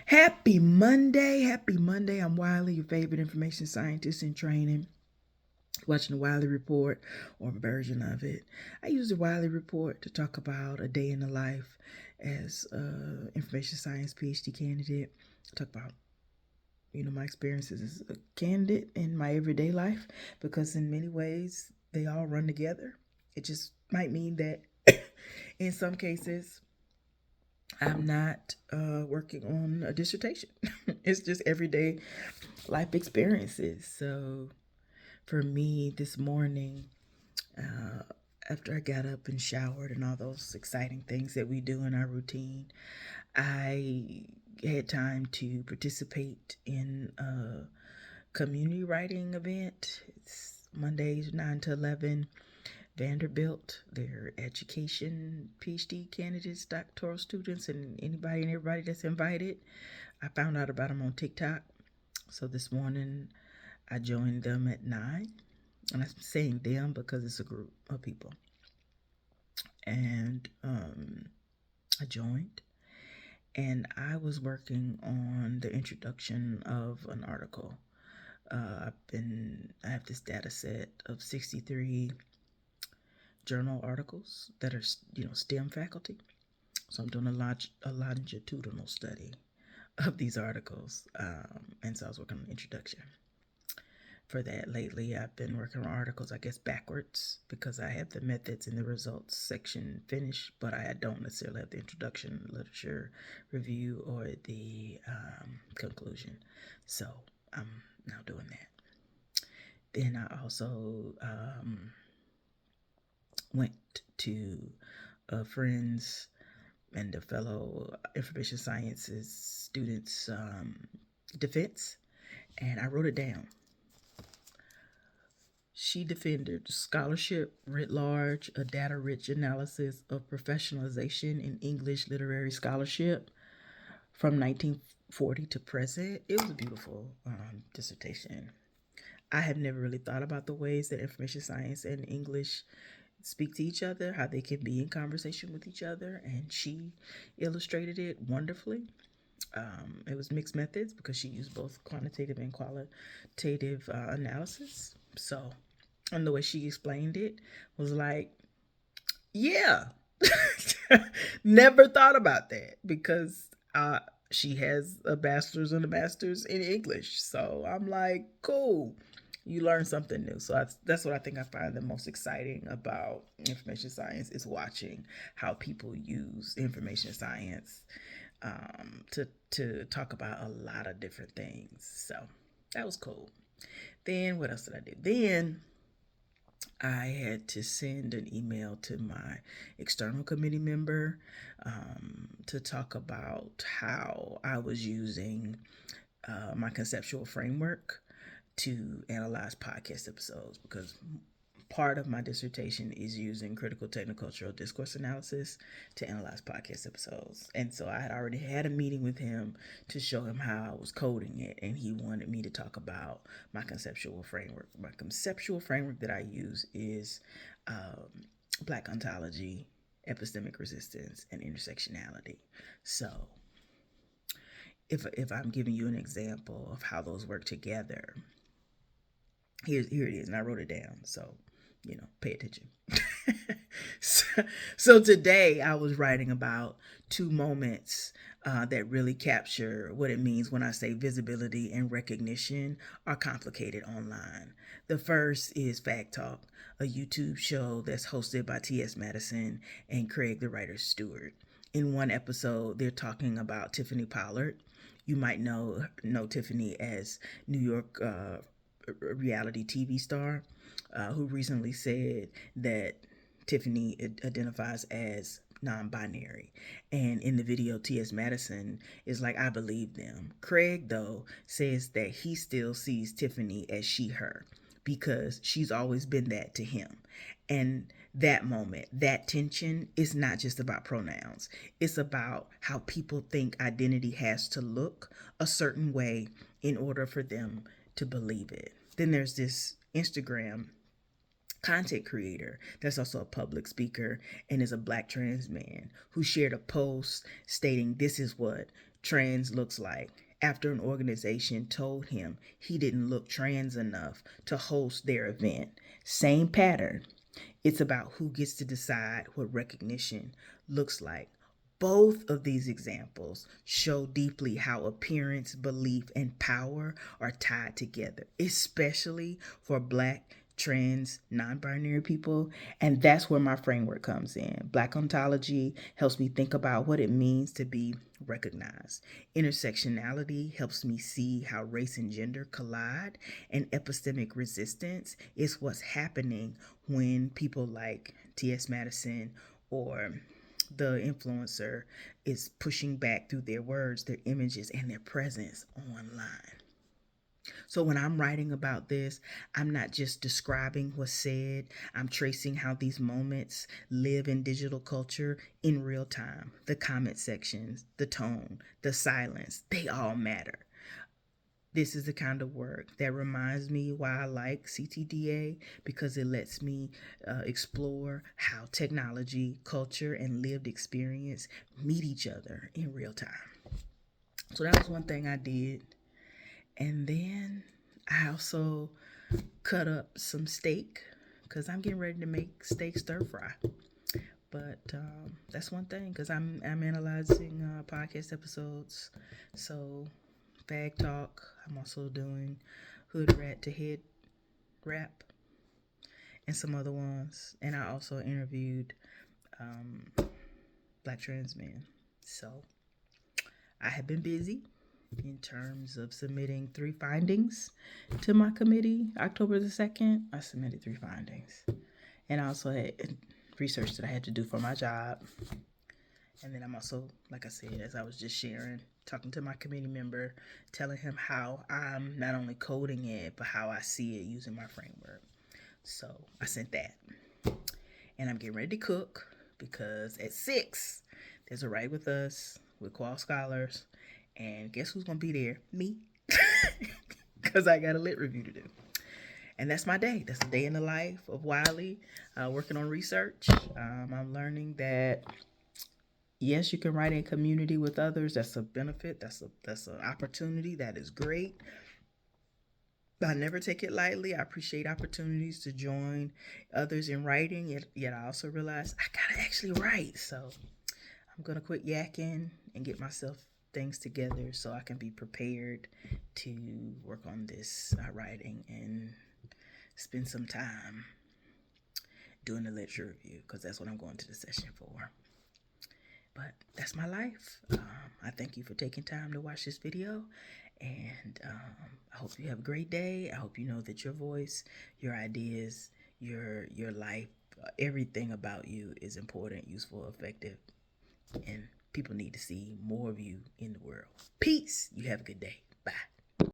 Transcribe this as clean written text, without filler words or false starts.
Happy Monday. Happy Monday. I'm Wiley, your favorite information scientist in training. Watching the Wiley Report or a version of it. I use the Wiley Report to talk about a day in the life as an information science PhD candidate. I talk about my experiences as a candidate in my everyday life because in many ways they all run together. It just might mean that in some cases I'm not working on a dissertation. It's just everyday life experiences. So for me this morning, uh, after I got up and showered and all those exciting things that we do in our routine, I had time to participate in a community writing event. It's Mondays 9 to 11. Vanderbilt, their education PhD candidates, doctoral students, and anybody and everybody that's invited. I found out about them on TikTok. So this morning I joined them at 9. And I'm saying them because it's a group of people. And I joined. And I was working on the introduction of an article. I have this data set of 63 journal articles that are STEM faculty. So I'm doing a longitudinal study of these articles, and so I was working on the introduction. For that lately, I've been working on articles, I guess, backwards because I have the methods and the results section finished, but I don't necessarily have the introduction, literature review, or the conclusion. So I'm now doing that. Then I also went to a friend's and a fellow information sciences students' defense, and I wrote it down. She defended scholarship writ large, a data rich analysis of professionalization in English literary scholarship from 1940 to present. It was a beautiful dissertation. I have never really thought about the ways that information science and English speak to each other, how they can be in conversation with each other, and she illustrated it wonderfully. It was mixed methods because she used both quantitative and qualitative analysis. So, and the way she explained it was like, yeah, never thought about that because she has a bachelor's and a master's in English. So I'm like, cool. You learn something new. So that's what I think I find the most exciting about information science is watching how people use information science to talk about a lot of different things. So that was cool. Then what else did I do? Then I had to send an email to my external committee member to talk about how I was using my conceptual framework to analyze podcast episodes because part of my dissertation is using critical technocultural discourse analysis to analyze podcast episodes. And so I had already had a meeting with him to show him how I was coding it, and he wanted me to talk about my conceptual framework. My conceptual framework that I use is Black ontology, epistemic resistance, and intersectionality. So if I'm giving you an example of how those work together, here it is, and I wrote it down. So pay attention. so today I was writing about two moments that really capture what it means when I say visibility and recognition are complicated online. The first is Fact Talk, a YouTube show that's hosted by T.S. Madison and Craig the Writer Stewart. In one episode, they're talking about Tiffany Pollard. You might know Tiffany as New York reality TV star who recently said that Tiffany identifies as non-binary. And in the video, T.S. Madison is like, I believe them. Craig, though, says that he still sees Tiffany as she, her, because she's always been that to him. And that moment, that tension is not just about pronouns. It's about how people think identity has to look a certain way in order for them to believe it. Then there's this Instagram content creator that's also a public speaker and is a Black trans man who shared a post stating this is what trans looks like after an organization told him he didn't look trans enough to host their event. Same pattern. It's about who gets to decide what recognition looks like. Both of these examples show deeply how appearance, belief, and power are tied together, especially for Black, trans, non-binary people. And that's where my framework comes in. Black ontology helps me think about what it means to be recognized. Intersectionality helps me see how race and gender collide, and epistemic resistance is what's happening when people like T.S. Madison or the influencer is pushing back through their words, their images, and their presence online. So when I'm writing about this, I'm not just describing what's said, I'm tracing how these moments live in digital culture in real time. The comment sections, the tone, the silence, they all matter. This is the kind of work that reminds me why I like CTDA, because it lets me explore how technology, culture, and lived experience meet each other in real time. So that was one thing I did. And then I also cut up some steak because I'm getting ready to make steak stir fry. But that's one thing, because I'm analyzing podcast episodes. So Fag Talk. I'm also doing Hood Rat to Head Rap and some other ones. And I also interviewed Black trans men. So I have been busy in terms of submitting 3 findings to my committee. October the 2nd, I submitted 3 findings. And I also had research that I had to do for my job. And then I'm also, like I said, as I was just sharing, talking to my committee member, telling him how I'm not only coding it, but how I see it using my framework. So I sent that. And I'm getting ready to cook, because at 6, there's a Write With Us with Qual Scholars. And guess who's going to be there? Me. Because I got a lit review to do. And that's my day. That's a day in the life of Wiley, working on research. I'm learning that yes, you can write in community with others. That's a benefit. That's an opportunity. That is great. I never take it lightly. I appreciate opportunities to join others in writing. Yet I also realize I gotta actually write. So I'm gonna quit yakking and get myself things together so I can be prepared to work on this writing and spend some time doing the literature review, because that's what I'm going to the session for. But that's my life. I thank you for taking time to watch this video, and I hope you have a great day. I hope you know that your voice, your ideas, your life, everything about you is important, useful, effective, and people need to see more of you in the world. Peace. You have a good day.